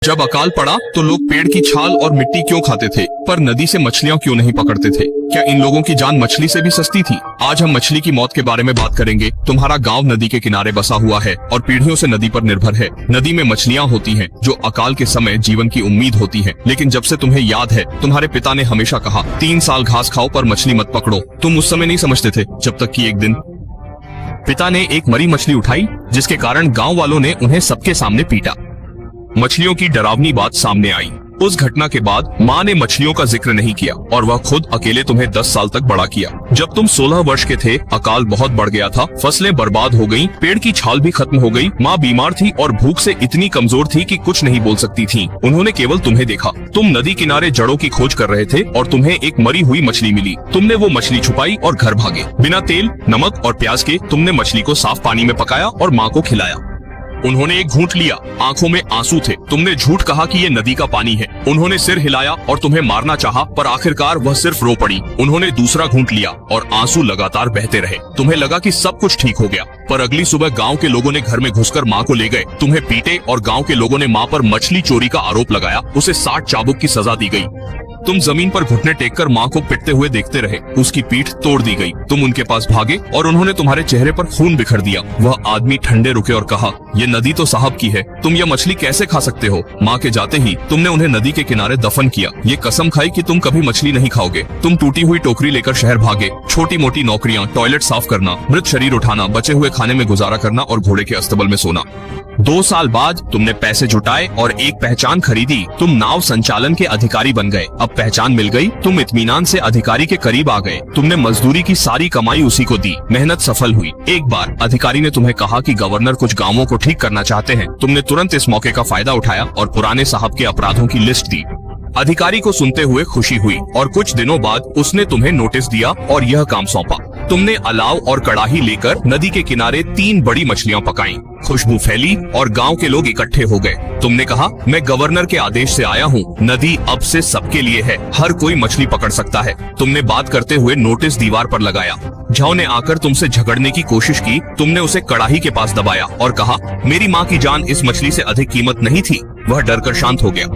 जब अकाल पड़ा तो लोग पेड़ की छाल और मिट्टी क्यों खाते थे, पर नदी से मछलियां क्यों नहीं पकड़ते थे? क्या इन लोगों की जान मछली से भी सस्ती थी? आज हम मछली की मौत के बारे में बात करेंगे। तुम्हारा गांव नदी के किनारे बसा हुआ है और पीढ़ियों से नदी पर निर्भर है। नदी में मछलियां होती हैं जो अकाल के समय जीवन की उम्मीद होती हैं। लेकिन जब से तुम्हें याद है, तुम्हारे पिता ने हमेशा कहा 3 साल घास खाओ पर मछली मत पकड़ो। तुम उस समय नहीं समझते थे, जब तक कि एक दिन पिता ने एक मरी मछली उठाई, जिसके कारण गाँव वालों ने उन्हें सबके सामने पीटा। मछलियों की डरावनी बात सामने आई। उस घटना के बाद माँ ने मछलियों का जिक्र नहीं किया और वह खुद अकेले तुम्हें 10 साल तक बड़ा किया। जब तुम 16 वर्ष के थे, अकाल बहुत बढ़ गया था, फसलें बर्बाद हो गईं, पेड़ की छाल भी खत्म हो गई, माँ बीमार थी और भूख से इतनी कमजोर थी कि कुछ नहीं बोल सकती थी। उन्होंने केवल तुम्हें देखा। तुम नदी किनारे जड़ों की खोज कर रहे थे और तुम्हें एक मरी हुई मछली मिली। तुमने वो मछली छुपाई और घर भागे। बिना तेल, नमक और प्याज के तुमने मछली को साफ पानी में पकाया और माँ को खिलाया। उन्होंने एक घूंट लिया, आंखों में आंसू थे। तुमने झूठ कहा कि ये नदी का पानी है। उन्होंने सिर हिलाया और तुम्हें मारना चाहा, पर आखिरकार वह सिर्फ रो पड़ी। उन्होंने दूसरा घूंट लिया और आंसू लगातार बहते रहे। तुम्हें लगा कि सब कुछ ठीक हो गया, पर अगली सुबह गांव के लोगों ने घर में घुसकर माँ को ले गए, तुम्हें पीटे और गांव के लोगों ने माँ पर मछली चोरी का आरोप लगाया। उसे 60 चाबुक की सजा दी गई। तुम जमीन पर घुटने टेककर माँ को पिटते हुए देखते रहे। उसकी पीठ तोड़ दी गई। तुम उनके पास भागे और उन्होंने तुम्हारे चेहरे पर खून बिखर दिया। वह आदमी ठंडे रुके और कहा, ये नदी तो साहब की है, तुम यह मछली कैसे खा सकते हो? माँ के जाते ही तुमने उन्हें नदी के किनारे दफन किया। ये कसम खाई कि तुम कभी मछली नहीं खाओगे। तुम टूटी हुई टोकरी लेकर शहर भागे। छोटी मोटी नौकरियाँ, टॉयलेट साफ करना, मृत शरीर उठाना, बचे हुए खाने में गुजारा करना और घोड़े के अस्तबल में सोना। 2 साल बाद तुमने पैसे जुटाए और एक पहचान खरीदी। तुम नाव संचालन के अधिकारी बन गए। अब पहचान मिल गई, तुम इत्मीनान से अधिकारी के करीब आ गए। तुमने मजदूरी की सारी कमाई उसी को दी। मेहनत सफल हुई। एक बार अधिकारी ने तुम्हें कहा कि गवर्नर कुछ गांवों को ठीक करना चाहते हैं। तुमने तुरंत इस मौके का फायदा उठाया और पुराने साहब के अपराधों की लिस्ट दी। अधिकारी को सुनते हुए खुशी हुई और कुछ दिनों बाद उसने तुम्हें नोटिस दिया और यह काम सौंपा। तुमने अलाव और कड़ाही लेकर नदी के किनारे 3 बड़ी मछलियां पकाईं। खुशबू फैली और गांव के लोग इकट्ठे हो गए। तुमने कहा, मैं गवर्नर के आदेश से आया हूँ, नदी अब से सबके लिए है, हर कोई मछली पकड़ सकता है। तुमने बात करते हुए नोटिस दीवार पर लगाया। झाव ने आकर तुमसे झगड़ने की कोशिश की। तुमने उसे कड़ाही के पास दबाया और कहा, मेरी माँ की जान इस मछली से अधिक कीमत नहीं थी। वह डरकर शांत हो गया।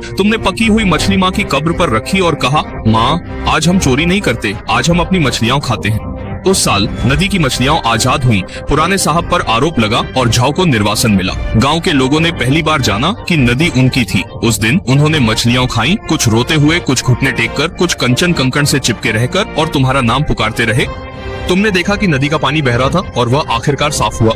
तुमने पकी हुई मछली माँ की कब्र पर रखी और कहा, माँ, आज हम चोरी नहीं करते, आज हम अपनी मछलियां खाते हैं। उस साल नदी की मछलियां आजाद हुई। पुराने साहब पर आरोप लगा और झाव को निर्वासन मिला। गांव के लोगों ने पहली बार जाना कि नदी उनकी थी। उस दिन उन्होंने मछलियां खाई, कुछ रोते हुए, कुछ घुटने टेककर, कुछ कंचन कंकड़ से चिपके रहकर, और तुम्हारा नाम पुकारते रहे। तुमने देखा कि नदी का पानी बह रहा था और वह आखिरकार साफ हुआ।